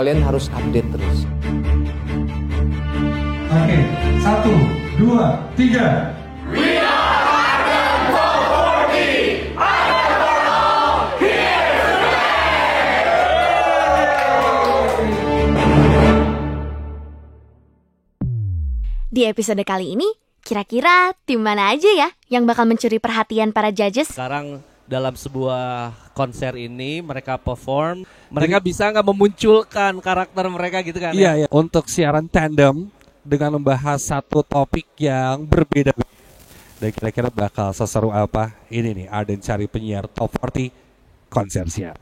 kalian harus update terus. Oke, 1, 2, 3. Di episode kali ini, kira-kira tim mana aja ya yang bakal mencuri perhatian para judges? Sekarang dalam sebuah konser ini mereka perform, mereka bisa nggak memunculkan karakter mereka gitu kan? Iya, ya. Untuk siaran tandem dengan membahas satu topik yang berbeda. Dan kira-kira bakal seseru apa? Ini nih, Arden cari penyiar top 40 konser siar.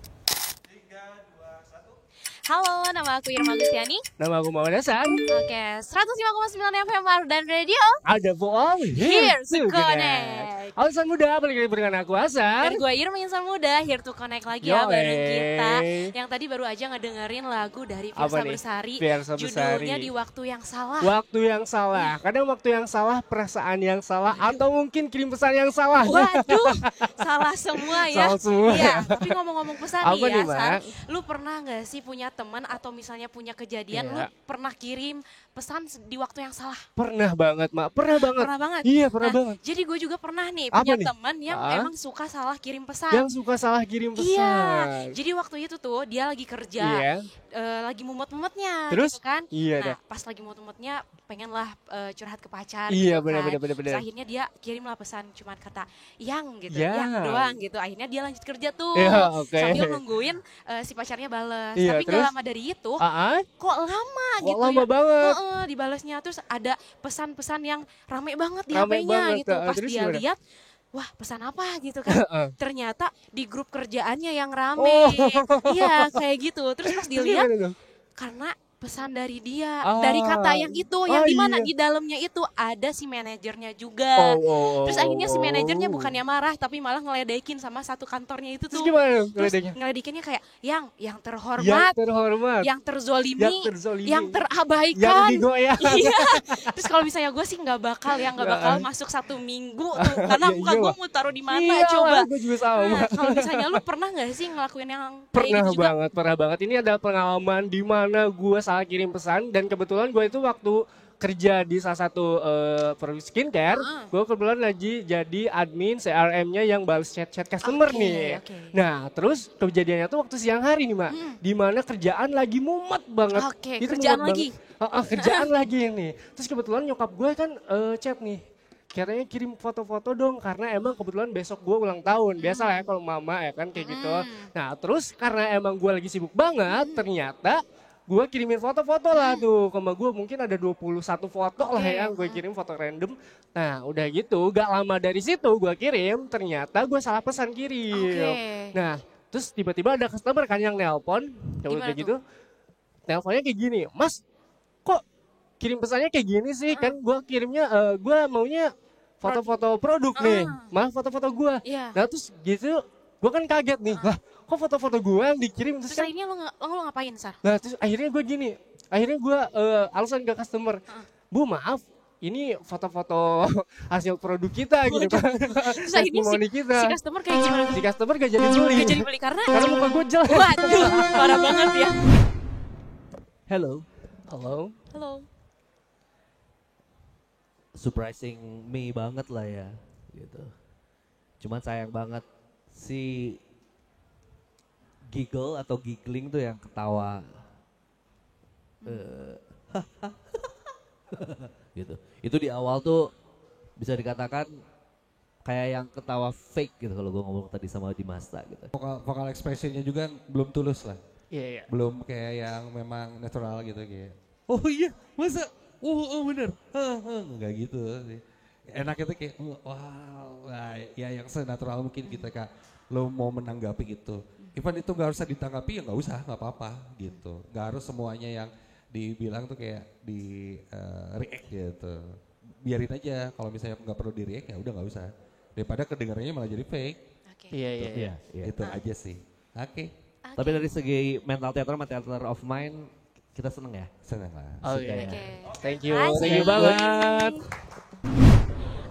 Halo, nama aku Irma Gustiani. Nama aku Muhammad Hasan. Oke, 105,9 FM Ardan Radio. Ada Boal Here to Connect. Alasan muda, balik lagi dengan aku Hasan. Dan gue Irma Insan Muda, Here to Connect lagi ya bareng kita. Yang tadi baru aja ngedengerin lagu dari Fiersa Bersari. Fiersa Bersari. Judulnya Di Waktu Yang Salah. Waktu yang salah. Kadang waktu yang salah, perasaan yang salah, atau mungkin kirim pesan yang salah. Waduh, salah semua ya. Salah semua. Iya, tapi ngomong-ngomong pesan Apa nih ya, nih, Mak? Lu pernah gak sih punya teman atau misalnya punya kejadian lu pernah kirim pesan di waktu yang salah? Pernah banget, Mak. Pernah banget. Pernah banget? Iya, pernah banget. Jadi gue juga pernah nih Apa punya nih? teman yang emang suka salah kirim pesan. Yang suka salah kirim pesan. Iya, jadi waktu itu tuh dia lagi kerja, lagi mumet-mumetnya Terus? gitu kan. Iya, nah pas lagi mumet-mumetnya pengen lah curhat ke pacar Iya, gitu benar. kan. Terus akhirnya dia kirimlah pesan cuman kata yang gitu, yang doang gitu. Akhirnya dia lanjut kerja tuh sambil nungguin si pacarnya bales. Iya, tapi terus? gak lama dari itu kok lama gitu lama ya. banget. Dibalesnya terus ada pesan-pesan yang rame banget di Rame HP-nya banget, gitu. Pas terus dia gimana? lihat, wah pesan apa gitu kan. Ternyata di grup kerjaannya yang rame. Iya kayak gitu. Terus pas dilihat karena pesan dari dia, dari kata yang itu, yang dimana di dalamnya itu ada si manajernya juga. Terus akhirnya si manajernya bukannya marah tapi malah ngeledekin sama satu kantornya itu tuh. Terus gimana Terus ngeledekinnya? ngeledekinnya kayak yang terhormat, yang terzolimi, yang terabaikan, yang digoyang. Iya. Terus kalau misalnya gue sih nggak bakal masuk 1 minggu tuh, karena muka gue mau taruh di mana coba. Gue juga sama. Nah, kalau misalnya lu pernah nggak sih ngelakuin yang kayak Pernah gitu juga? banget. Ini adalah pengalaman di mana gue salah kirim pesan dan kebetulan gue itu waktu kerja di salah satu produk skincare, gue kebetulan lagi jadi admin CRM-nya yang balas chat customer nih. Nah, terus kejadiannya tuh waktu siang hari nih, Mak. Di mana kerjaan lagi mumet banget. Itu kerjaan mumet lagi. Kerjaan lagi nih. Terus kebetulan nyokap gue kan chat nih. Katanya kirim foto-foto dong karena emang kebetulan besok gue ulang tahun. Biasa lah ya kalau mama ya kan kayak gitu. Nah, terus karena emang gue lagi sibuk banget, ternyata gue kirimin foto-foto lah tuh ke emak gue, mungkin ada 21 foto lah ya, gue kirim foto random. Nah udah gitu, gak lama dari situ gue kirim, ternyata gue salah pesan kirim. Nah terus tiba-tiba ada customer kan yang nelpon, udah gitu, nelponnya kayak gini, Mas kok kirim pesannya kayak gini sih, kan gue kirimnya, gue maunya foto-foto produk nih, malah foto-foto gue. Nah terus gitu, gue kan kaget nih, lah kok foto-foto gue yang dikirim Terus kan, akhirnya lo ngapain, Sar? nah terus akhirnya gue gini, akhirnya gue alasan ke customer, Bu maaf, ini foto-foto hasil produk kita gitu kan, Terus akhirnya si customer kayak gimana? Si customer gak jadi beli. Gak jadi beli karena muka gue jelek. Waduh, parah banget ya. Hello. Surprising me banget lah ya, gitu. Cuman sayang banget si giggle atau giggling tuh yang ketawa gitu. Itu di awal tuh bisa dikatakan kayak yang ketawa fake gitu kalau gue ngomong tadi sama Dimasta gitu. Vokal ekspresinya juga belum tulus lah. Iya. Belum kayak yang memang natural gitu kayak. Oh iya, masa? Oh bener. Enggak gitu sih. Enaknya tuh kayak wow, ya yang senatural mungkin kita Kak. Lo mau menanggapi gitu. Even itu gak usah ditanggapi ya gak usah, gak apa-apa gitu. Gak harus semuanya yang dibilang tuh kayak di react gitu. Biarin aja, kalau misalnya gak perlu di react ya udah gak usah. Daripada kedengarannya malah jadi fake. Iya. Itu aja sih. Oke. Tapi dari segi mental theater of mind kita seneng ya? Seneng lah. Thank you banget.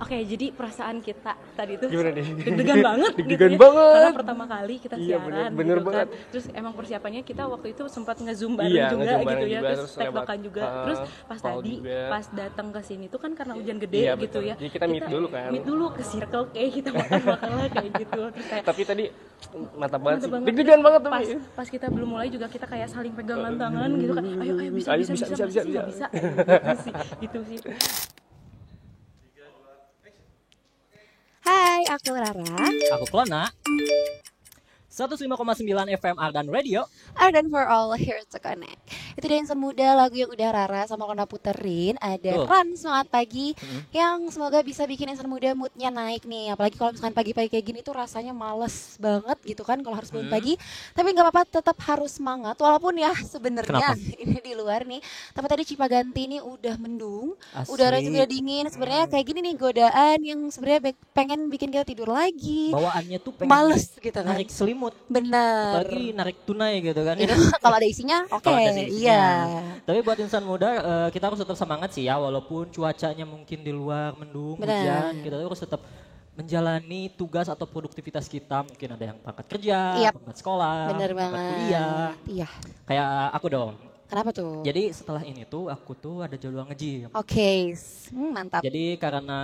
Oke, jadi perasaan kita tadi itu Gimana nih? deg-degan banget gitu Deg-degan ya. banget. Karena pertama kali kita Iya, siaran bener gitu banget. kan. Terus emang persiapannya kita waktu itu sempat nge-zoom bareng Iya, juga nge-zoom gitu bareng ya. juga, Terus terus tektokan lewat, juga. Terus pas call tadi juga. pas datang ke sini tuh kan karena hujan gede Iya, gitu betul. ya. Jadi kita meet dulu kan. Meet dulu ke Circle K, kita makan lah kayak gitu. Terus kayak Tapi tadi mantap banget sih. mantep banget. Deg-degan banget pas, tapi. pas kita belum mulai juga kita kayak saling pegangan tangan gitu kan. Ayo bisa Ayo, bisa bisa, bisa bisa, bisa, bisa. bisa. Gitu sih. Hai, aku Rara. Aku Klona. 105,9 FM Ardan Radio. Ardan for all here to connect. Itu dia Insan Muda, lagu yang udah Rara sama Kona puterin. Ada Ran Semangat Pagi yang semoga bisa bikin Insan Muda moodnya naik nih. Apalagi kalau misalkan pagi-pagi kayak gini tuh rasanya males banget gitu kan kalau harus bangun pagi. Tapi nggak apa-apa, tetap harus semangat. Walaupun ya sebenarnya ini di luar nih. Tapi tadi Cipaganti ini udah mendung, udara juga dingin. Sebenarnya kayak gini nih godaan yang sebenarnya pengen bikin kita tidur lagi. Bawaannya tuh pengen Males gitu kan. narik selimut. Bener. Apalagi narik tunai gitu kan. Itu kalau ada isinya, oke. Kalau ada sih isinya. Iya. Tapi buat insan muda kita harus tetap semangat sih ya, walaupun cuacanya mungkin di luar mendung, Benar. hujan, kita harus tetap menjalani tugas atau produktivitas kita. Mungkin ada yang berangkat kerja, Yap. berangkat sekolah, Bener berangkat banget. kuliah. Iya. Kayak aku dong. Kenapa tuh? Jadi setelah ini tuh aku tuh ada jadwal nge-gym. Oke, mantap. Jadi karena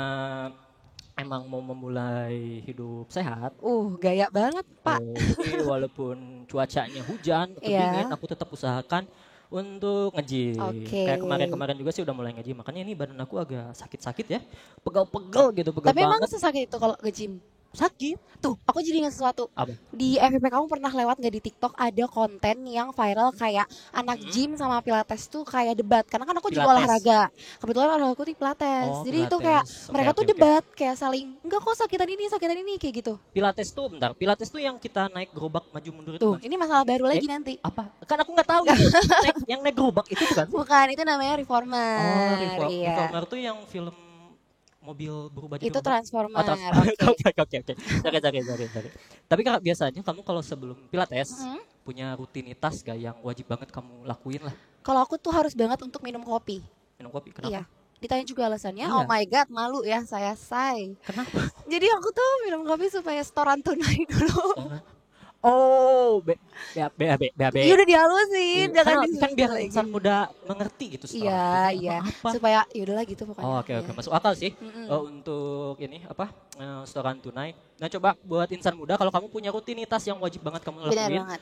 emang mau memulai hidup sehat, Gaya banget, Pak. jadi walaupun cuacanya hujan atau Iya. dingin, aku tetap usahakan untuk nge-gym. Oke. Kayak kemarin-kemarin juga sih udah mulai nge-gym. Makanya ini badan aku agak sakit-sakit ya. Pegel-pegel gitu, pegel Tapi emang banget. sesakit itu kalau nge-gym? Sakit. Tuh, aku jadi ingat sesuatu. Apa? Di FYP kamu pernah lewat gak di TikTok ada konten yang viral kayak anak gym sama pilates tuh kayak debat. Karena kan aku juga Pilates. olahraga. Kebetulan olahraga aku di pilates. Oh, Jadi itu pilates. kayak Oke, mereka tuh oke, oke. debat kayak saling enggak kok sakitan ini kayak gitu. Pilates tuh, bentar. Pilates tuh yang kita naik gerobak maju mundur itu Tuh, kan? ini masalah baru lagi nanti. Apa? Kan aku nggak tahu. Yang naik gerobak itu bukan? Bukan, itu namanya reformer. Iya. Reformer tuh yang film mobil berubah jadi Itu gerobak. transformer. Oke. Sorry. Tapi Kak, biasanya kamu kalau sebelum pilates punya rutinitas gak yang wajib banget kamu lakuin lah? Kalau aku tuh harus banget untuk minum kopi. Minum kopi, kenapa? Iya. Ditanya juga alasannya, Iya. oh my god, malu ya saya say. Kenapa? Jadi aku tuh minum kopi supaya setoran tunai dulu. Oh, BAB. Iya udah dihalusin, jangan kan biar lagi. insan muda mengerti gitu setelah itu. Iya. Apa? Supaya yaudahlah gitu pokoknya. Oh, oke, masuk akal sih. Untuk ini apa? Setoran tunai. Nah, coba buat insan muda kalau kamu punya rutinitas yang wajib banget kamu Benar lakuin. banget.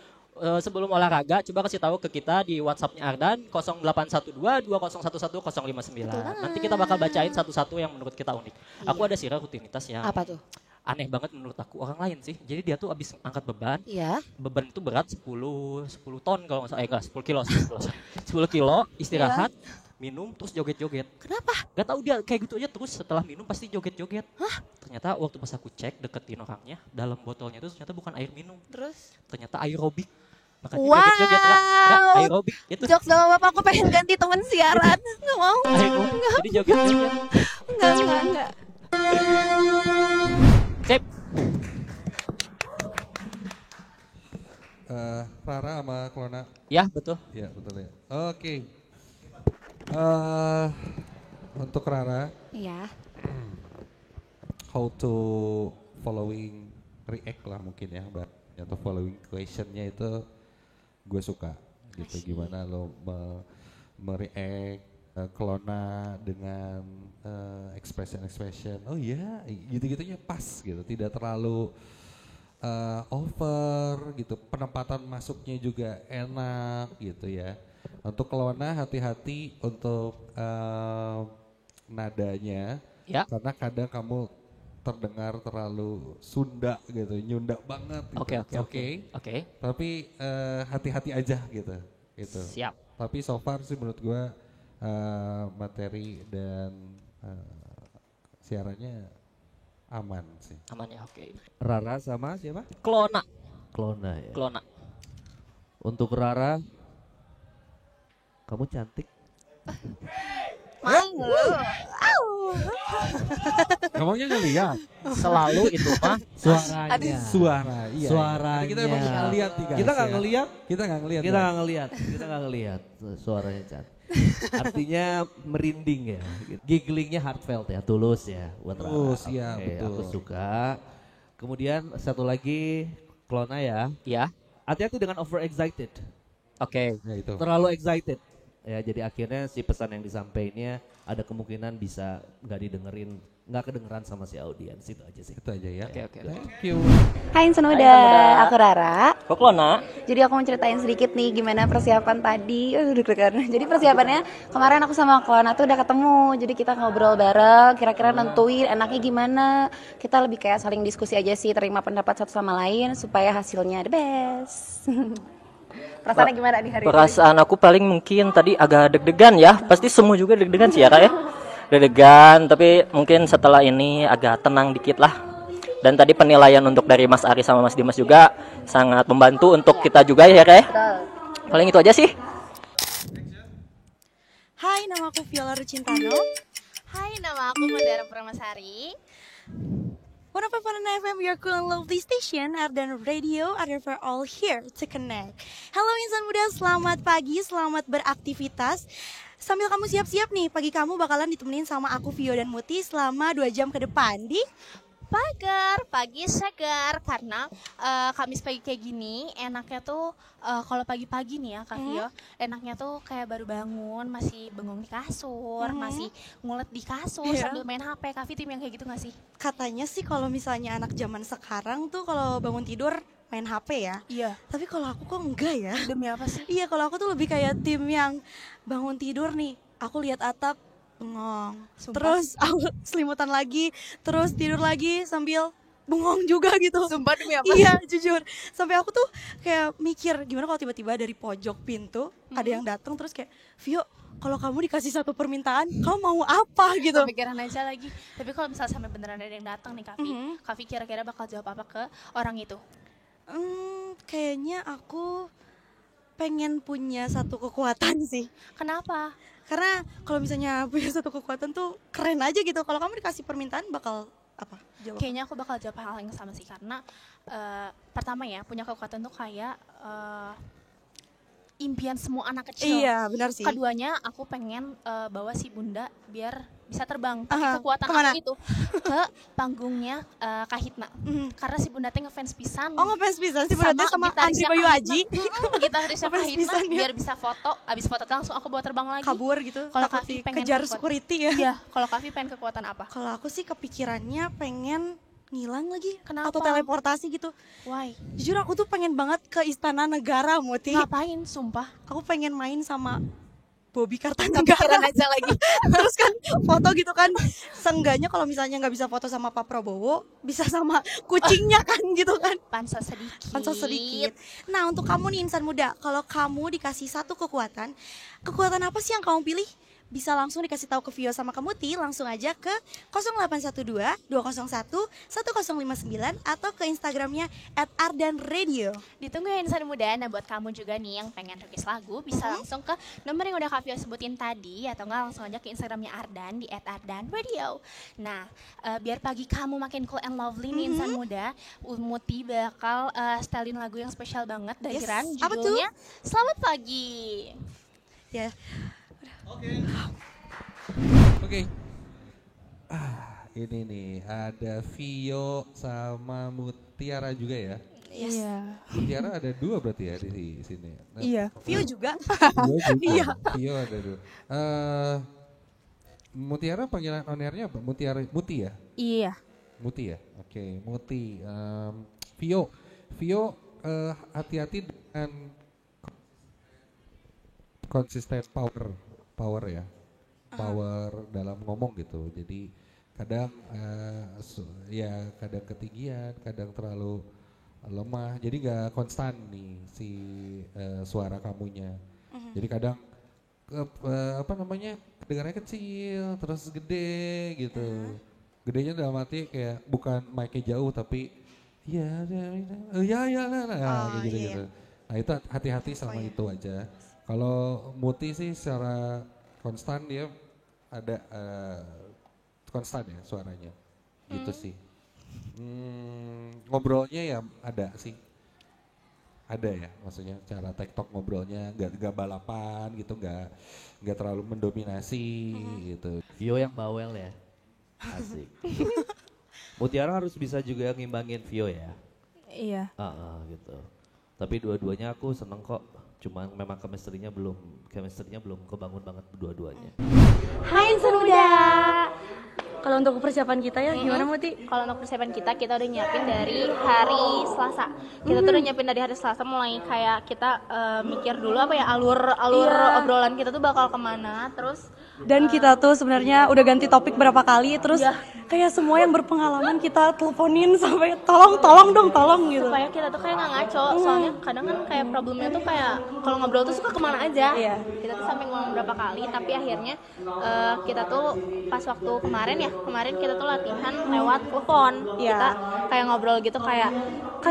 Sebelum olahraga, coba kasih tahu ke kita di WhatsApp-nya Ardan 0812-2011-059. Nanti kita bakal bacain satu-satu yang menurut kita unik. Aku ada sih rutinitas yang Apa tuh? aneh banget menurut aku, orang lain sih. Jadi dia tuh abis angkat beban, Iya. beban itu berat 10 ton kalau nggak salah, enggak 10 kilo, 10 kilo, istirahat, minum, terus joget-joget. Kenapa? Gak tahu dia kayak gitu aja, terus setelah minum pasti joget-joget. Ternyata waktu pas aku cek deketin orangnya, dalam botolnya itu ternyata bukan air minum, Terus? ternyata aerobik. Makanya Wow. joget-joget enggak aerobik itu. Jokes sama bapak aku pengen ganti temen siaran. Nggak mau. Aerobik. Jadi joget-joget. Enggak. Sip. Rara sama Klona. Ya, betul. Ya betul ya. Oke. Untuk Rara, Iya. how to following react lah mungkin ya, Mbak. Atau following questionnya itu gue suka gitu. Gimana lo mereact Klona dengan expression. Oh iya, gitu-gitunya pas gitu. Tidak terlalu over gitu. Penempatan masuknya juga enak gitu ya. Untuk Klona hati-hati untuk nadanya. Ya. Karena kadang kamu terdengar terlalu Sunda gitu, nyunda banget gitu. Oke. Tapi hati-hati aja gitu. Siap. Tapi so far sih menurut gua materi dan siarannya aman sih. Aman ya, oke. Rara sama siapa? Klona. Klona ya. Klona. Untuk Rara, kamu cantik. Malu. Ngomongnya ngeliat. Selalu itu mah Suaranya. Suara, iya. Suaranya. Kita emang nggak lihat nih guys. Kita nggak ya. ngelihat. Kita nggak ngelihat. Kita nggak ngelihat. Kita nggak ngelihat suaranya Chan. Artinya merinding ya. Gigglingnya heartfelt ya, tulus ya buat Rara. Tulus, iya, Oke, betul. aku suka. Kemudian satu lagi Klona ya. ya. Hati-hati dengan overexcited. Oke. Ya itu. Terlalu excited. Ya, jadi akhirnya si pesan yang disampaikannya ada kemungkinan bisa nggak didengerin, nggak kedengeran sama si audiens. Itu aja sih. Itu aja ya. Oke. Thank you. Hai Insan Muda, aku Rara. Kok Klona? Jadi aku mau ceritain sedikit nih gimana persiapan tadi. Deg-degan. Jadi persiapannya kemarin aku sama Klona tuh udah ketemu. Jadi kita ngobrol bareng, kira-kira nentuin enaknya gimana. Kita lebih kayak saling diskusi aja sih, terima pendapat satu sama lain supaya hasilnya the best. Perasaannya gimana nih hari ini? Perasaan aku paling mungkin tadi agak deg-degan ya. Pasti semua juga deg-degan sih ya Kak ya. Deg-degan, tapi mungkin setelah ini agak tenang dikit lah. Dan tadi penilaian untuk dari Mas Ari sama Mas Dimas juga sangat membantu untuk kita juga ya Kak ya. Paling itu aja sih. Hai, nama aku Viola Rucintano. Hai, nama aku Mandara Pramasari. 105.9 FM, your cool and lovely station, Ardan Radio, are for all here to connect. Halo insan muda, selamat pagi, selamat beraktivitas. Sambil kamu siap-siap nih, pagi kamu bakalan ditemenin sama aku, Vio dan Muti selama 2 jam ke depan di Pagar, pagi segar. Karena Kamis pagi kayak gini, enaknya tuh kalau pagi-pagi nih ya Kak Vio, enaknya tuh kayak baru bangun, masih bengong di kasur, masih ngulet di kasur sambil main HP. Kak Vi tim yang kayak gitu gak sih? Katanya sih kalau misalnya anak zaman sekarang tuh kalau bangun tidur main HP ya. Iya. Tapi kalau aku kok enggak ya. Demi apa sih? Iya, kalau aku tuh lebih kayak tim yang bangun tidur nih, aku lihat atap bengong. Sumpah. Terus aku selimutan lagi, terus tidur lagi sambil bengong juga gitu. Sumpah demi apa? Iya, jujur. Sampai aku tuh kayak mikir gimana kalau tiba-tiba dari pojok pintu ada yang datang terus kayak, "Vio, kalau kamu dikasih satu permintaan, kamu mau apa?" gitu. Kepikiran aja lagi. Tapi kalau misalnya sampai beneran ada yang datang nih Kak Vi, Kak Vi kira-kira bakal jawab apa ke orang itu? Kayaknya aku pengen punya satu kekuatan sih. Kenapa? Karena kalau misalnya punya satu kekuatan tuh keren aja gitu. Kalau kamu dikasih permintaan bakal apa? Jawab. Kayaknya aku bakal jawab hal yang sama sih. Karena pertama ya, punya kekuatan tuh kayak impian semua anak kecil. Iya, benar sih. Keduanya aku pengen bawa si bunda biar bisa terbang. Tapi kekuatan kemana? aku itu ke panggungnya Kak Hitna. Karena si bunda teh ngefans pisan. Oh, ngefans pisan si bunda teh sama Andri gitarisnya Bayu Kak Aji. Hitna. Gitarisnya Kak Ngefans Hitna pisan ya. biar bisa foto. Abis foto langsung aku bawa terbang lagi. Kabur gitu. Kalau Takut Kak Vi pengen kejar kekuatan- security ya. Iya, kalau Kak Vi pengen kekuatan apa? Kalau aku sih kepikirannya pengen ngilang lagi. Kenapa? Atau teleportasi gitu. Why? Jujur aku tuh pengen banget ke Istana Negara, Muti. Ngapain, sumpah? Aku pengen main sama Bobby Kepikiran Kartanegara. aja lagi. Terus kan foto gitu kan. Seenggaknya kalau misalnya nggak bisa foto sama Pak Prabowo, bisa sama kucingnya kan gitu kan. Pansos sedikit. Pansos sedikit. Nah, untuk kamu nih insan muda, kalau kamu dikasih satu kekuatan, kekuatan apa sih yang kamu pilih? Bisa langsung dikasih tahu ke Vio sama ke Muti, langsung aja ke 0812 201 1059 atau ke Instagramnya @ardanradio. Ditunggu ya insan muda. Nah buat kamu juga nih yang pengen request lagu, bisa langsung ke nomor yang udah Kak Vio sebutin tadi, atau enggak langsung aja ke Instagramnya Ardan di @ardanradio. Nah biar pagi kamu makin cool and lovely nih insan muda, Muti bakal stylein lagu yang spesial banget dari Yes. Ran, Apa tuh? judulnya Selamat Pagi. Ya. Oke. Ini nih ada Vio sama Mutiara juga ya. Iya. Mutiara ada 2 berarti ya di sini. Nah, Iya, Vio juga. Vio juga. Iya. Vio ada 2. Mutiara panggilan on air-nya apa? Mutiara, Muti ya? Iya. Muti ya? Oke, Muti. Vio, hati-hati dengan konsisten power ya, power dalam ngomong gitu. Jadi kadang ya kadang ketinggian, kadang terlalu lemah. Jadi nggak konstan nih si suara kamunya. Jadi kadang apa namanya, kedengarannya kecil terus gede gitu. Gedenya dalam arti kayak bukan mic-nya jauh tapi ya kayak gitu. Nah itu hati-hati sama itu aja. Kalau Muti sih secara konstan dia ada konstan ya suaranya. Gitu sih. Ngobrolnya ya ada sih. Ada ya, maksudnya cara TikTok ngobrolnya nggak balapan gitu, nggak terlalu mendominasi gitu. Vio yang bawel ya, asik. Mutiara harus bisa juga ngimbangin Vio ya. Iya. Gitu. Tapi dua-duanya aku seneng kok. Cuman memang chemistry-nya belum kebangun banget dua-duanya. Hai Insan Muda. Kalau untuk persiapan kita ya gimana Muti? Kalau untuk persiapan kita udah nyiapin dari hari Selasa. Kita tuh udah nyiapin dari hari Selasa, mulai kayak kita mikir dulu apa ya alur obrolan kita tuh bakal kemana, terus Dan kita tuh sebenarnya udah ganti topik berapa kali, terus kayak semua yang berpengalaman kita teleponin sampai tolong dong gitu. supaya kita tuh kayak nggak ngaco. Soalnya kadang kan kayak problemnya tuh kayak kalau ngobrol tuh suka kemana aja. Kita tuh sampai ngomong berapa kali, tapi akhirnya kita tuh pas waktu kemarin kita tuh latihan lewat telepon. Kita kayak ngobrol gitu kayak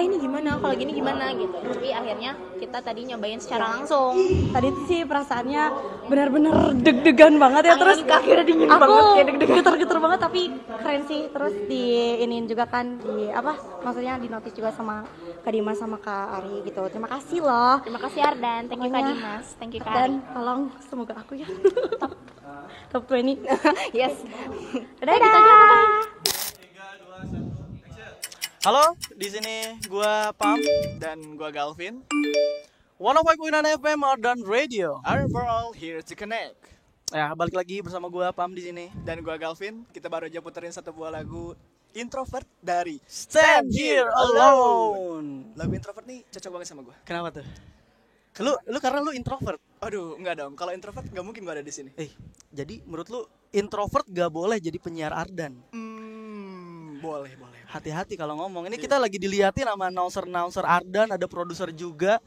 ini gimana, kalau gini gimana gitu. Tapi akhirnya kita tadi nyobain secara langsung. Tadi tuh sih perasaannya benar-benar deg-degan banget ya, terus kaki udah dingin aku banget, kayak deg-degan getar-getar banget, tapi keren sih. Terus diinin juga kan maksudnya di notice juga sama Kak Dimas sama Kak Ari gitu. Terima kasih loh. Terima kasih Ardan, thank you Kak Dimas, thank you Kak Ari. Dan tolong semoga aku ya top 20. Yes. Dadah. Halo, di sini gua Pam dan gua Galvin. 105.9 FM Ardan Radio. For all here to connect. Ya, balik lagi bersama gua Pam di sini dan gua Galvin. Kita baru aja puterin satu buah lagu Introvert dari Stand Here Alone. Lagu Introvert nih cocok banget sama gua. Kenapa tuh? Lu karena lu introvert. Aduh, enggak dong. Kalau introvert nggak mungkin gua ada di sini. Jadi menurut lu introvert gak boleh jadi penyiar Ardan? Boleh. Hati-hati kalau ngomong. Ini kita lagi diliatin sama announcer Ardan, ada produser juga.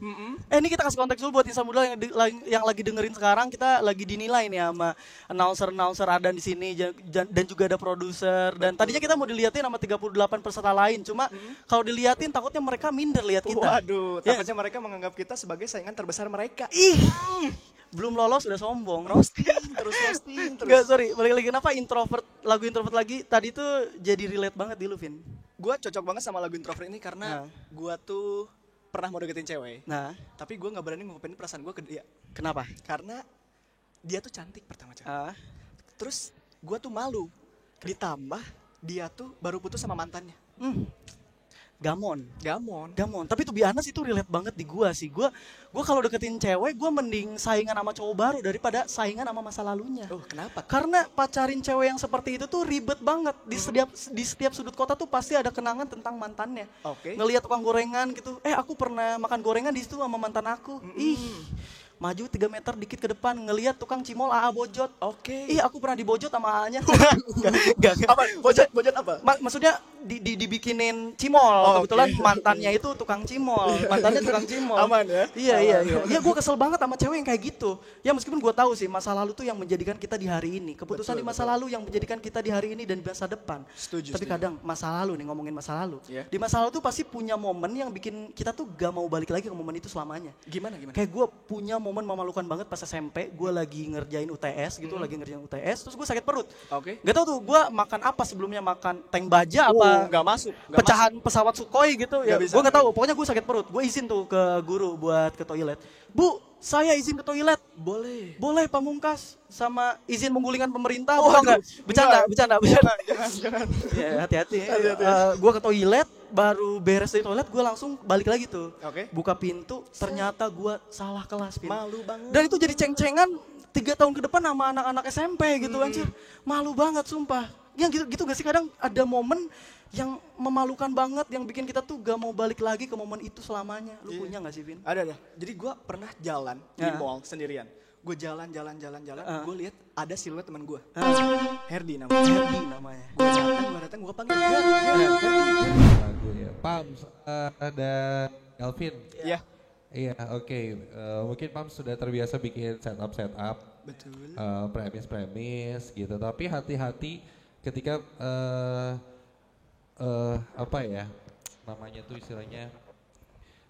Ini kita kasih konteks dulu buat Insan Muda yang lagi dengerin sekarang. Kita lagi dinilai nih sama announcer Ardan di sini dan juga ada produser. Dan tadinya kita mau diliatin sama 38 peserta lain. Cuma kalau diliatin takutnya mereka minder lihat kita. Waduh, takutnya mereka menganggap kita sebagai saingan terbesar mereka. Belum lolos udah sombong. Roasting terus. Enggak, sorry. Balik lagi, kenapa lagu introvert lagi tadi tuh jadi relate banget di lu, Vin? Gue cocok banget sama lagu introvert ini karena gue tuh pernah mau deketin cewek. Tapi gue gak berani ngungkapin perasaan gue ke dia. Kenapa? Karena dia tuh cantik pertama cewek. Terus gue tuh malu. Ditambah dia tuh baru putus sama mantannya. Gamon. Tapi tuh biasa itu relate banget di gua sih. Gua kalau deketin cewek, gua mending saingan sama cowok baru daripada saingan sama masa lalunya. Kenapa? Karena pacarin cewek yang seperti itu tuh ribet banget. Di setiap sudut kota tuh pasti ada kenangan tentang mantannya. Ngelihat tukang gorengan gitu. Aku pernah makan gorengan di situ sama mantan aku. Maju 3 meter dikit ke depan ngelihat tukang cimol AA bojot. Aku pernah dibojot sama AA-nya. Apa? Bojot apa? Maksudnya dibikinin cimol. Kebetulan mantannya itu tukang cimol. Aman ya? Iya. Ya gue kesel banget sama cewek yang kayak gitu. Ya meskipun gue tahu sih masa lalu tuh yang menjadikan kita di hari ini. Keputusan di masa lalu yang menjadikan kita di hari ini dan di masa depan. Tapi kadang masa lalu nih, ngomongin masa lalu. Di masa lalu tuh pasti punya momen yang bikin kita tuh gak mau balik lagi ke momen itu selamanya. Gimana? Kayak gue punya momen memalukan banget pas SMP. Gue lagi ngerjain UTS gitu, terus gue sakit perut. Gak tau tuh gue makan apa sebelumnya, makan tank baja apa gak masuk. Pecahan pesawat Sukhoi gitu ya. Gue gak tahu, pokoknya gue sakit perut. Gue izin tuh ke guru buat ke toilet. Bu, saya izin ke toilet. Boleh Pamungkas, sama izin menggulingkan pemerintah. Bercanda. Jangan. Ya, hati-hati. Gue ke toilet, baru beres dari toilet gue langsung balik lagi tuh. Buka pintu, ternyata gue salah kelas. Malu banget. Dan itu jadi ceng-cengan 3 tahun ke depan sama anak-anak SMP gitu anjir. Malu banget sumpah. Yang gitu gak sih, kadang ada momen yang memalukan banget yang bikin kita tuh gak mau balik lagi ke momen itu selamanya. Lu punya gak sih, Vin? Ada. Jadi gue pernah jalan di mall sendirian. Gue jalan. Gue lihat ada siluet teman gue. Herdi namanya. Gue datang, gue panggil. Lagu ya. Pam dan Galvin. Iya, oke. Mungkin Pam sudah terbiasa bikin setup. Betul. Premis gitu. Tapi hati-hati ketika namanya tuh istilahnya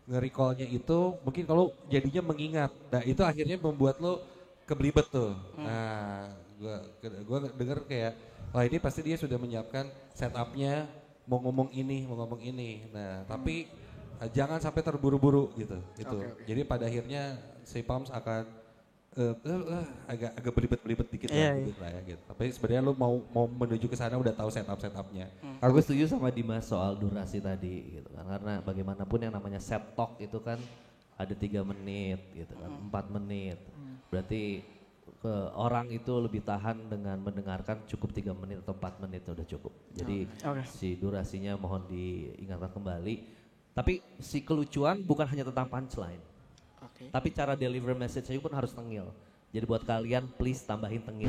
nge-recall-nya itu mungkin kalau jadinya mengingat. Nah, itu akhirnya membuat lo kebelibet tuh. Nah, gue denger kayak wah ini pasti dia sudah menyiapkan setupnya mau ngomong ini. Nah tapi jangan sampai terburu-buru gitu. Okay. Jadi pada akhirnya si Pams akan agak belibet dikit lah ya gitu. Tapi sebenarnya lu mau menuju ke sana udah tahu setupnya. Aku setuju sama Dimas soal durasi tadi gitu kan. Karena bagaimanapun yang namanya set talk itu kan ada 3 menit gitu kan, 4 menit. Berarti orang itu lebih tahan dengan mendengarkan cukup 3 menit atau 4 menit udah cukup. Jadi si durasinya mohon diingatkan kembali. Tapi si kelucuan bukan hanya tentang punchline. Tapi cara deliver message-nya pun harus tengil. Jadi buat kalian please tambahin tengil.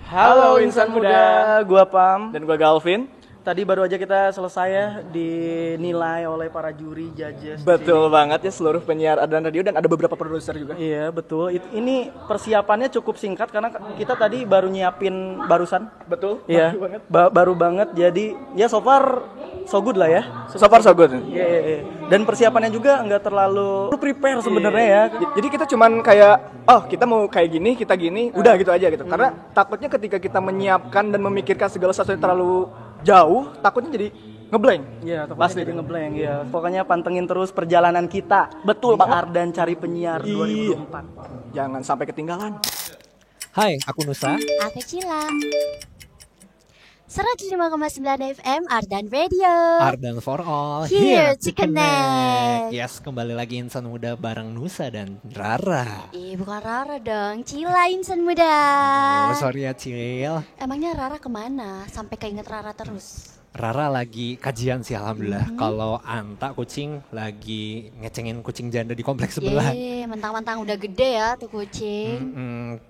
Halo insan muda, gua Pam dan gua Galvin. Tadi baru aja kita selesai ya dinilai oleh para juri, judges. Betul banget ya, seluruh penyiar Ardan Radio dan ada beberapa produser juga. Iya betul, ini persiapannya cukup singkat karena kita tadi baru nyiapin barusan. Betul, iya, baru banget jadi ya so far so good lah ya. So far so good. Iya. Dan persiapannya juga nggak terlalu prepare sebenarnya ya. Jadi kita cuman kayak, kita mau kayak gini, kita gini, udah gitu aja gitu. Karena takutnya ketika kita menyiapkan dan memikirkan segala sesuatu terlalu jauh, takutnya jadi ngeblank. Iya, takutnya jadi ngeblank. Iya, pokoknya pantengin terus perjalanan kita. Betul banget. Ardan Cari Penyiar 2024. Jangan sampai ketinggalan. Hai, aku Nusa. Aku Cila. 105,9 FM Ardan Radio. Ardan for all. Here to connect. Yes, kembali lagi Insan Muda bareng Nusa dan Rara. Bukan Rara dong, Cila Insan Muda. Oh, sorry ya Cil. Emangnya Rara kemana? Sampai keinget Rara terus. Rara lagi kajian sih alhamdulillah. Kalau Anta kucing lagi ngecengin kucing janda di kompleks sebelah. Mentang-mentang udah gede ya tuh kucing.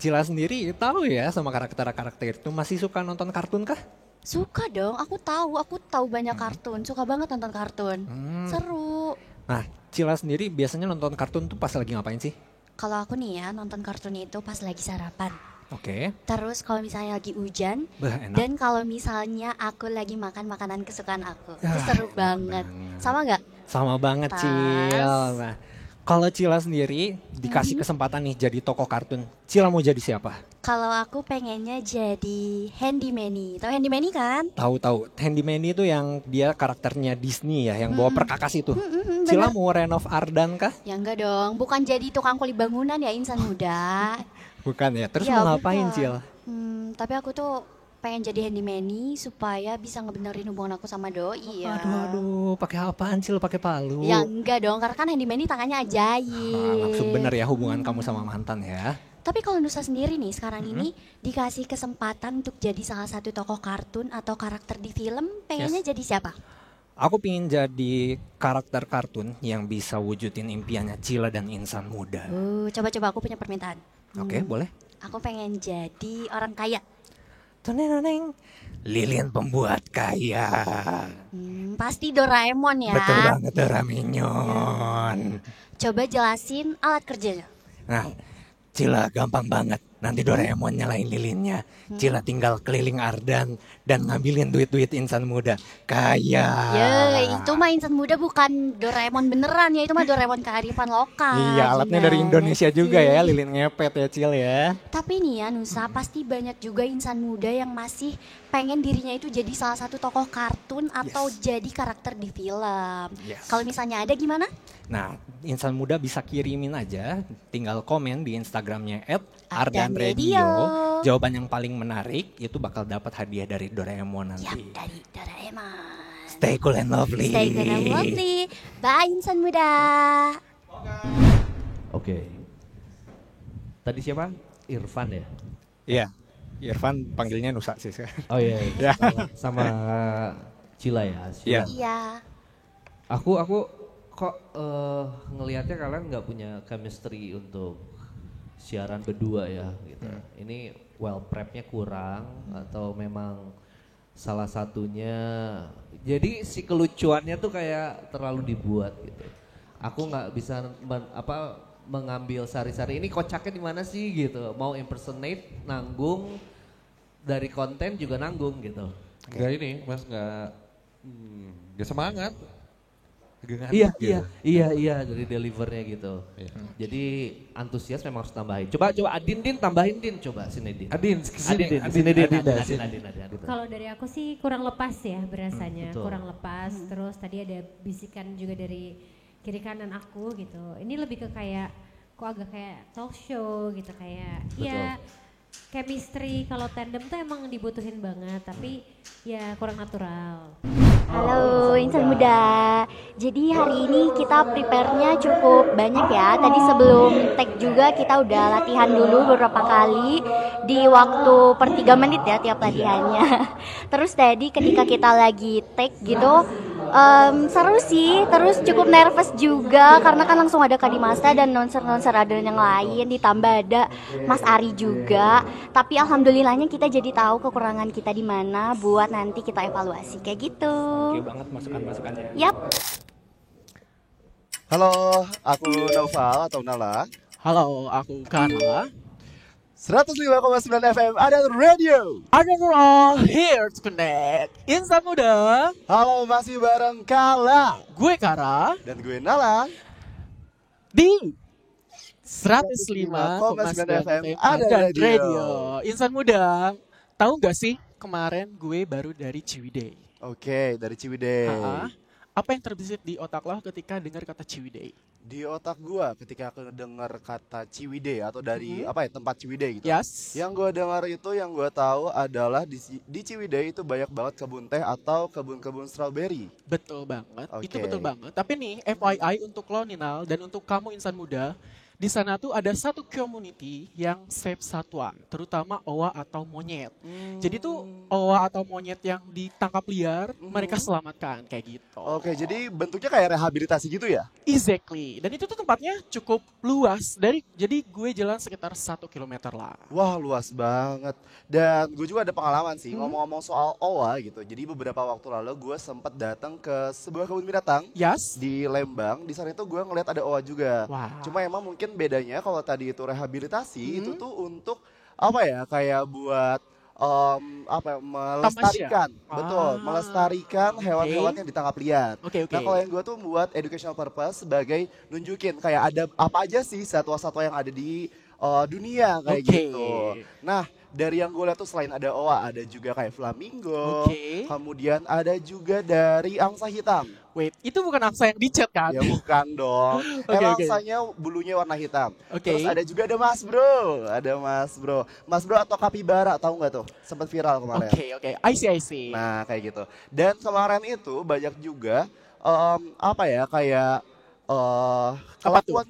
Cila sendiri tahu ya sama karakter-karakter itu, masih suka nonton kartun kah? Suka dong, aku tahu banyak kartun, suka banget nonton kartun, seru. Nah, Cila sendiri biasanya nonton kartun tuh pas lagi ngapain sih? Kalau aku nih ya nonton kartun itu pas lagi sarapan. Oke. Terus kalau misalnya lagi hujan, dan kalau misalnya aku lagi makan makanan kesukaan aku, itu seru banget. Sama nggak? Sama banget Cil. Nah, kalau Cila sendiri dikasih kesempatan nih jadi tokoh kartun, Cila mau jadi siapa? Kalau aku pengennya jadi Handy Manny. Tahu Handy Manny kan? Tahu. Handy Manny itu yang dia karakternya Disney ya, yang bawa perkakas itu. Cila mau renov Ardan kah? Ya enggak dong, bukan jadi tukang kuli bangunan ya insan muda. Bukan ya, terus mau ngapain Cil? Tapi aku tuh pengen jadi Handy Manny supaya bisa ngebenerin hubungan aku sama doi ya. Aduh, pakai apaan Cil? Pakai palu? Ya enggak dong, karena kan Handy Manny tangannya ajaib. Langsung bener ya hubungan kamu sama mantan ya. Tapi kalau Nusa sendiri nih sekarang ini dikasih kesempatan untuk jadi salah satu tokoh kartun atau karakter di film, pengennya jadi siapa? Aku pengen jadi karakter kartun yang bisa wujudin impiannya Cila dan insan muda. Coba-coba aku punya permintaan. Oke, boleh. Aku pengen jadi orang kaya. Toneng, Lilin pembuat kaya. Pasti Doraemon ya. Betul banget, Doraemon. Coba jelasin alat kerjanya. Nah, Cila gampang banget. Nanti Doraemon nyalain lilinnya. Cila tinggal keliling Ardan dan ngambilin duit-duit insan muda. Kaya. Ya, itu mah insan muda bukan Doraemon beneran ya. Itu mah Doraemon kearifan lokal. Iya, alatnya dari Indonesia juga ya. Lilin ngepet ya Cil ya. Tapi nih ya Nusa, pasti banyak juga insan muda yang masih pengen dirinya itu jadi salah satu tokoh kartun atau jadi karakter di film. Kalau misalnya ada gimana? Nah, insan muda bisa kirimin aja, tinggal komen di Instagramnya @ardanradio. Jawaban yang paling menarik itu bakal dapat hadiah dari Doraemon nanti. Yap, dari Doraemon. Stay cool and lovely. Stay cool and lovely. Bye insan muda. Oke. Tadi siapa? Irfan ya? Iya, Irfan panggilnya Nusa sih. Oh iya. Sama Cila ya? Iya. Aku kok ngelihatnya kalian nggak punya chemistry untuk siaran berdua ya gitu. Ini well prepnya kurang atau memang salah satunya jadi si kelucuannya tuh kayak terlalu dibuat gitu. Aku nggak bisa mengambil sari-sari ini kocaknya di mana sih gitu. Mau impersonate nanggung, dari konten juga nanggung gitu. Enggak ini Mas, enggak semangat. Iya dari delivernya gitu. Jadi antusias memang harus tambahin. Coba Adin tambahin Din, coba sini Din. Adin. Kalau dari aku sih kurang lepas ya berasanya, betul. kurang lepas. Terus tadi ada bisikan juga dari kiri kanan aku gitu. Ini lebih ke kayak kok agak kayak talk show gitu kayak ya chemistry kalau tandem tuh emang dibutuhin banget tapi ya kurang natural. Halo insan muda. Jadi hari ini kita prepare-nya cukup banyak ya. Tadi sebelum tag juga kita udah latihan dulu beberapa kali di waktu per 3 menit ya tiap latihannya. Terus tadi ketika kita lagi tag gitu seru sih, terus cukup nervous juga karena kan langsung ada Kak Dimasta dan nonser-nonser ada yang lain, ditambah ada Mas Ari juga. Tapi alhamdulillahnya kita jadi tahu kekurangan kita di mana buat nanti kita evaluasi kayak gitu. Oke banget masukan-masukannya. Yap. Halo, aku Naufal atau Nala. Halo, aku Kana. 105,9 FM ada radio. Overall here to connect. Insan muda. Halo, masih bareng Kala. Gue Kara. Dan gue Nala. Di 105,9 FM ada radio. Insan muda. Tahu gak sih kemarin gue baru dari Ciwidey. Oke, dari Ciwidey. Apa yang terbesit di otak lo ketika dengar kata Ciwidey? Di otak gua ketika aku dengar kata Ciwidey atau dari tempat Ciwidey gitu. Yes. Yang gua dengar itu yang gua tahu adalah di Ciwidey itu banyak banget kebun teh atau kebun-kebun strawberry. Betul banget. Itu betul banget. Tapi nih FYI untuk lo Ninal dan untuk kamu insan muda, di sana tuh ada satu community yang save satwa, terutama owa atau monyet. Jadi tuh owa atau monyet yang ditangkap liar, mereka selamatkan kayak gitu. Oke, jadi bentuknya kayak rehabilitasi gitu ya? Exactly. Dan itu tuh tempatnya cukup luas. Jadi gue jalan sekitar 1 kilometer lah. Wah, luas banget. Dan gue juga ada pengalaman sih ngomong-ngomong soal owa gitu. Jadi beberapa waktu lalu gue sempat datang ke sebuah kebun binatang di Lembang. Di sana itu gue ngeliat ada owa juga. Wow. Cuma emang mungkin bedanya kalau tadi itu rehabilitasi itu tuh untuk kayak buat melestarikan, melestarikan hewan-hewan yang ditangkap liar. Nah kalau yang gue tuh buat educational purpose sebagai nunjukin kayak ada apa aja sih satwa-satwa yang ada di dunia kayak gitu. Nah dari yang gue lihat tuh selain ada owa, ada juga kayak flamingo, kemudian ada juga dari angsa hitam. Wait, itu bukan angsa yang dicat kan? Ya bukan dong. Angsanya bulunya warna hitam. Terus ada juga ada Mas Bro atau kapibara, tahu nggak tuh? Sempat viral kemarin. I see. Nah kayak gitu. Dan kemarin itu banyak juga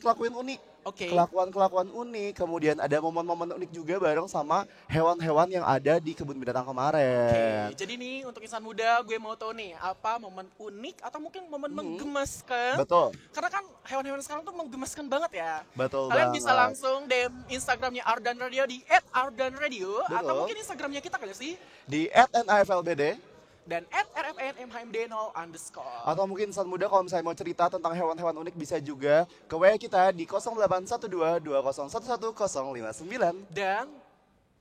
kelakuan unik. Kelakuan unik, kemudian ada momen-momen unik juga bareng sama hewan-hewan yang ada di kebun binatang kemarin. Jadi nih untuk insan muda gue mau tahu nih apa momen unik atau mungkin momen menggemaskan. Betul. Karena kan hewan-hewan sekarang tuh menggemaskan banget ya. Betul Kalian banget. bisa langsung DM Instagramnya Ardan Radio di @ardanradio atau mungkin Instagramnya kita kali sih di @naflbd dan @rfnmhmd0_. Atau mungkin insan muda kalau misalnya mau cerita tentang hewan-hewan unik bisa juga ke WA kita di 081220111059. Dan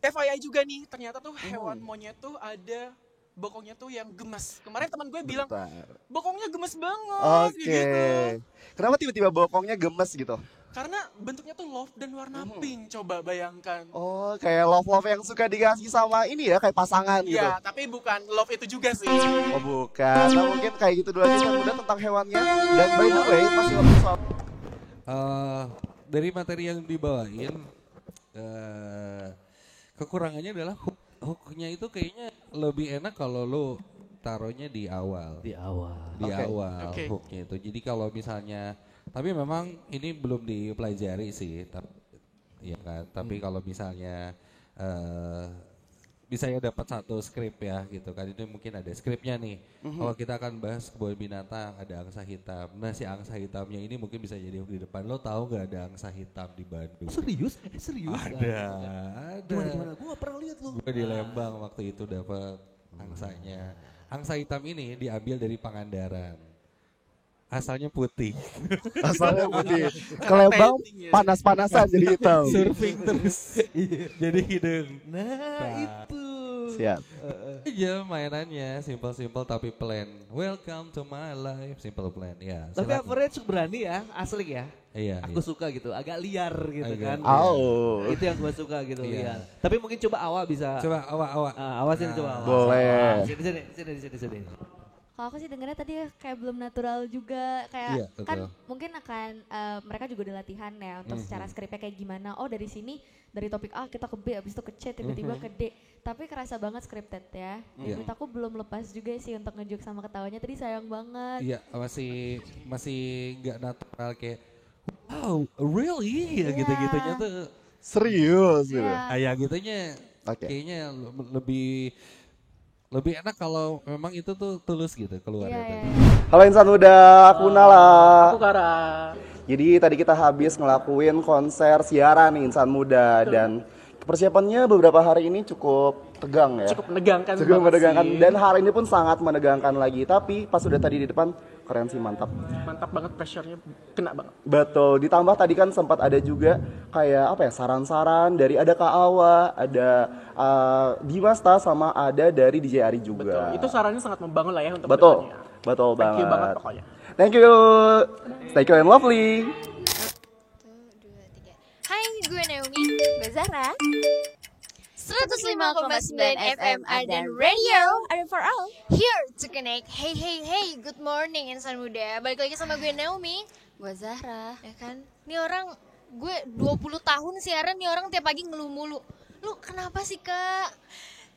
FYI juga nih, ternyata tuh hewan monyet tuh ada bokongnya tuh yang gemes. Kemarin teman gue bilang bokongnya gemes banget. Gitu. Kenapa tiba-tiba bokongnya gemes gitu? Karena bentuknya tuh love dan warna pink, coba bayangkan. Oh, kayak love yang suka dikasih sama ini ya, kayak pasangan gitu. Iya, tapi bukan love itu juga sih. Oh bukan, nah mungkin kayak gitu dulu aja mudah tentang hewannya. Dan by the way, masih waktu soal dari materi yang dibawain, kekurangannya adalah hooknya itu kayaknya lebih enak kalau lo taruhnya di awal. Di awal hooknya itu. Jadi kalau misalnya, tapi memang ini belum dipelajari sih, tapi kalau misalnya bisa ya dapat satu skrip ya gitu kan, itu mungkin ada skripnya nih. Kalau kita akan bahas kebun binatang ada angsa hitam. Nah si angsa hitamnya ini mungkin bisa jadi hook di depan. Lo tahu nggak ada angsa hitam di Bandung? Serius? Ada. Gimana? Gue gak pernah lihat lo. Gue di Lembang waktu itu dapat angsanya. Angsa hitam ini diambil dari Pangandaran. Asalnya putih. Ke Lembang panas-panasan jadi hitam. Surfing terus. Jadi hidung. Nah itu. Siap. Iya mainannya simple tapi plan. Welcome to my life, simple plan. Ya. Tapi average berani ya, asli ya. Iya. Aku suka gitu, agak liar gitu kan. Itu yang gue suka gitu. Iya. Tapi mungkin coba Awa bisa. Coba Awa. Awa sini coba. Boleh. Sini. Kalau aku sih dengarnya tadi kayak belum natural juga, kayak kan mungkin akan mereka juga udah latihan ya untuk secara skripnya kayak gimana. Oh dari sini dari topik A kita ke B, abis itu ke C, tiba-tiba ke D. Tapi kerasa banget scripted ya. Menurut aku belum lepas juga sih untuk ngejuk sama ketawanya. Tadi sayang banget. Iya masih nggak natural kayak wow really ya gitu-gitunya tuh serius gitu. Ya gitunya kayaknya lebih enak kalau memang itu tuh tulus gitu keluar. Halo insan muda, aku Nala. Aku Kara. Jadi tadi kita habis ngelakuin konser siaran nih insan muda dan persiapannya beberapa hari ini cukup tegang ya. Cukup menegangkan. Cukup menegangkan dan hari ini pun sangat menegangkan lagi. Tapi pas udah tadi di depan keren sih, mantap. Mantap banget, pressure-nya kena banget. Betul, ditambah tadi kan sempat ada juga kayak apa ya, saran-saran dari ada Kak Awa, ada Dimas Ta, sama ada dari DJ Ari juga. Betul, itu sarannya sangat membangun lah ya untuk betul, kedepannya. betul banget. Thank you banget pokoknya. Thank you, thank you and lovely. Hai, gue Naomi, gue Zara. 105,9 FM Ardan Radio, Ardan for all. Here to connect. Hey, good morning insan muda. Balik lagi sama gue Naomi, gue Zahra. Ya kan? Nih orang, gue 20 tahun siaran, nih orang tiap pagi ngeluh mulu. Lu kenapa sih Kak?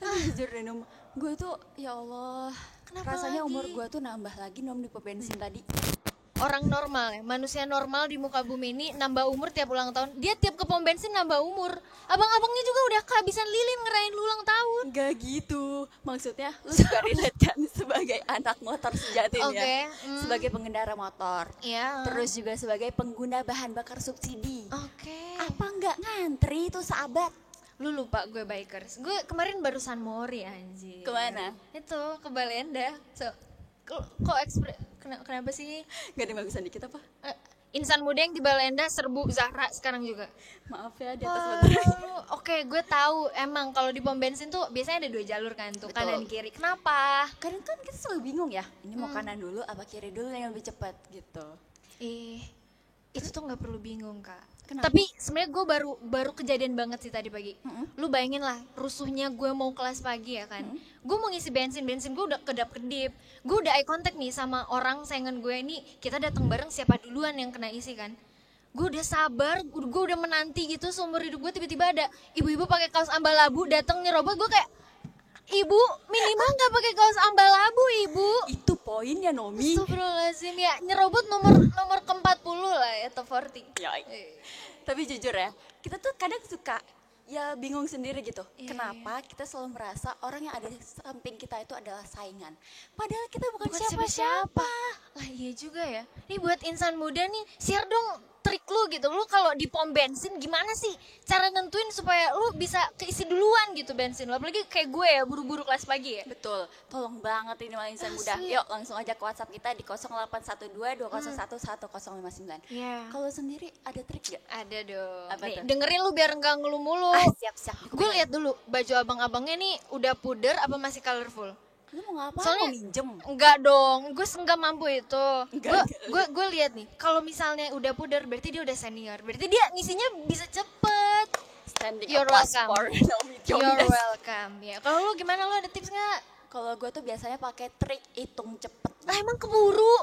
Jujur deh Nom, gue tuh ya Allah, Kenapa rasanya lagi? umur gue tuh nambah lagi Nom di pom bensin tadi. Orang normal ya, manusia normal di muka bumi ini nambah umur tiap ulang tahun. Dia tiap ke pom bensin nambah umur. Abang-abangnya juga udah kehabisan lilin ngerayain lu ulang tahun. Gak gitu, maksudnya lu juga relate kan sebagai anak motor sejati ya, sebagai pengendara motor, terus juga sebagai pengguna bahan bakar subsidi. Apa nggak ngantri tuh sahabat? Lu lupa gue bikers. Gue kemarin barusan mori anjir. Kemana? Itu ke Balenda. Kok kenapa sih? Gak ada yang bagusan dikit apa? Insan muda yang di Balenda serbu Zahra sekarang juga. Maaf ya di atas baterai. Oke, gue tahu emang kalau di pom bensin tuh biasanya ada 2 jalur kan tuh, kanan kiri. Kenapa? Kadang kan kita selalu bingung ya. Ini mau kanan dulu apa kiri dulu yang lebih cepat gitu. Itu tuh nggak perlu bingung Kak. Kenapa? Tapi sebenarnya gue baru kejadian banget sih tadi pagi. Lu bayangin lah rusuhnya gue mau kelas pagi ya kan. Gue mau ngisi bensin gue udah kedap-kedip. Gue udah eye contact nih sama orang saingan gue ini. Kita datang bareng siapa duluan yang kena isi kan. Gue udah sabar, gue udah menanti gitu seumur hidup gue, tiba-tiba ada ibu-ibu pakai kaos ambal labu datang nyerobot. Gue kayak, ibu minimal nggak pakai kaos ambal labu ibu. Itu poinnya Nomi. Astagfirullahaladzim ya, nyerobot nomor ke-40 lah ya, atau 40. Tapi jujur ya, kita tuh kadang suka ya bingung sendiri gitu. Kenapa kita selalu merasa orang yang ada di samping kita itu adalah saingan. Padahal kita bukan siapa-siapa. Lah iya juga ya. Nih buat insan muda nih, share dong trik lu gitu. Lu kalau di pom bensin gimana sih cara nentuin supaya lu bisa keisi duluan gitu bensin lu. Apalagi kayak gue ya, buru-buru kelas pagi ya. Betul, tolong banget ini malah insan muda. Yuk langsung aja ke WhatsApp kita di 0812011059. Kalau sendiri ada trik gak? Ada dong. Apa Nih, tuh? dengerin lu biar enggak ngeluh mulu. Siap-siap. Gue lihat dulu baju abang-abangnya nih udah puder apa masih colorful. Lu mau ngapain? Soalnya mau minjem? Enggak dong, gue enggak mampu itu. Gue lihat nih, kalau misalnya udah puder berarti dia udah senior. Berarti dia ngisinya bisa cepet. Standing You're applause welcome. for Naomi You're Jonas. welcome. Ya, kalau lu gimana, lu ada tips nggak? Kalau gue tuh biasanya pakai trik hitung cepet. Lah emang keburu?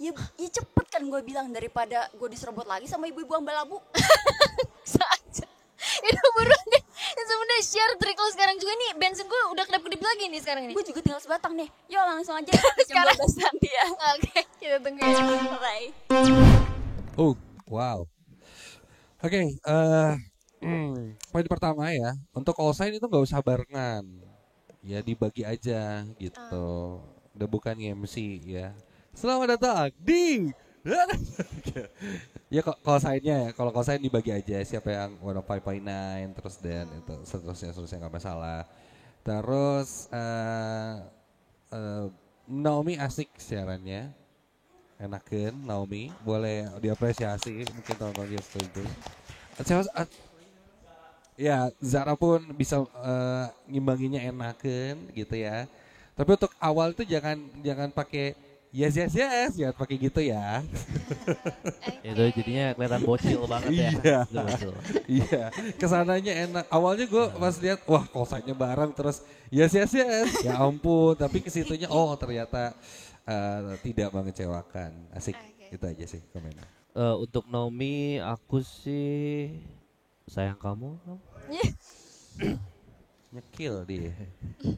Ya cepet kan gue bilang, daripada gue diserobot lagi sama ibu-ibu ambal labu. Saja. Itu buruan deh. Sebenarnya share trik lu sekarang juga nih. Bensin gue udah kedap-kedip lagi nih sekarang ini. Gue juga tinggal sebatang nih. Yuk langsung aja sekarang 12 nanti ya. Oke, kita tunggu ya. Bye. Oh, wow. Oke, poin pertama ya, untuk call sign itu nggak usah barengan, ya dibagi aja gitu. Udah bukan MC ya. Selamat datang di ya call sign-nya ya, kalau call sign dibagi aja siapa yang 105.9 terus dan itu seterusnya nggak masalah. Terus Naomi asik siarannya, enakan Naomi, boleh diapresiasi mungkin teman-teman yang setuju. Ya Zara pun bisa ngimbanginya enakan gitu ya. Tapi untuk awal itu jangan pakai yes, jangan pakai gitu ya. Itu jadinya kelihatan bocil banget ya. Iya. Betul. Iya. Kesananya enak. Awalnya gue pas lihat, wah kosanya bareng terus yes. Ya ampun. Tapi kesitunya, oh ternyata tidak mengecewakan. Asik. Itu aja sih komennya. Untuk Naomi, aku sih sayang kamu. Nyekil dia.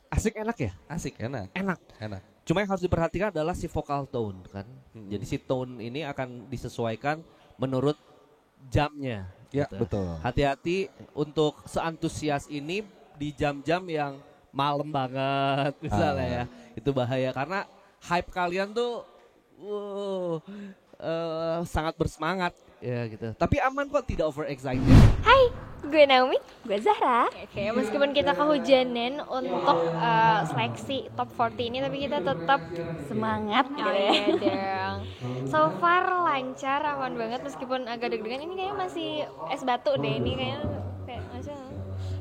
Asik enak ya? Asik enak. Enak. Cuma yang harus diperhatikan adalah si vocal tone kan. Jadi si tone ini akan disesuaikan menurut jamnya. Ya, gitu. betul. Hati-hati untuk seantusias ini di jam-jam yang malam banget misalnya ya. Itu bahaya karena hype kalian tuh sangat bersemangat ya gitu. Tapi aman kok, tidak over excited. Hai, gue Naomi, gue Zahra. Oke, meskipun kita kehujanan untuk seleksi top 40 ini, tapi kita tetap semangat gitu ya. Iya dong. So far lancar, aman banget meskipun agak deg-degan. Ini kayaknya masih es batu deh, ini kayaknya kayak macam.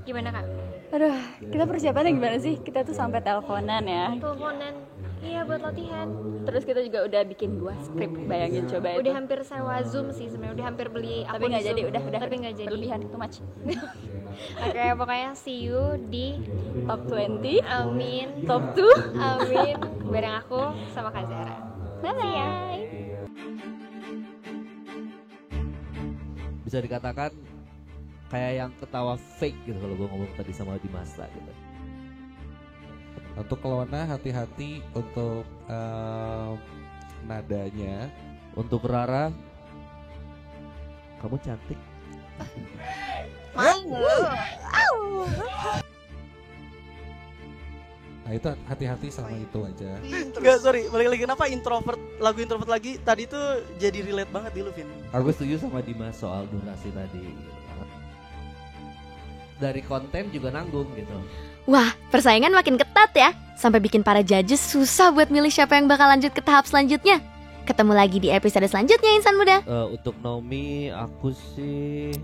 Gimana Kak? Aduh, kita persiapannya gimana sih? Kita tuh sampai teleponan ya. Teleponan. Iya buat latihan. Terus kita juga udah bikin 2 skrip, bayangin coba itu. Udah hampir sewa Zoom sih sebenarnya, udah hampir beli akun tapi nggak jadi, Zoom. udah Tapi nggak jadi. Berlebihan too much. Oke, pokoknya see you di top 20. Amin. Top 2. Amin. Bareng aku sama Kak Zara. Bye. Bisa dikatakan kayak yang ketawa fake gitu kalau gue ngomong tadi sama Dimasa gitu. Untuk Kelowna hati-hati untuk nadanya. Untuk Rara, kamu cantik. Nah itu hati-hati sama itu aja. Enggak, sorry, balik lagi kenapa lagu introvert lagi tadi tuh jadi relate banget di lu, Vin. Aku setuju sama Dimas soal durasi tadi. Dari konten juga nanggung gitu. Wah, persaingan makin ketat ya. Sampai bikin para judges susah buat milih siapa yang bakal lanjut ke tahap selanjutnya. Ketemu lagi di episode selanjutnya, Insan Muda. Untuk Naomi, aku sih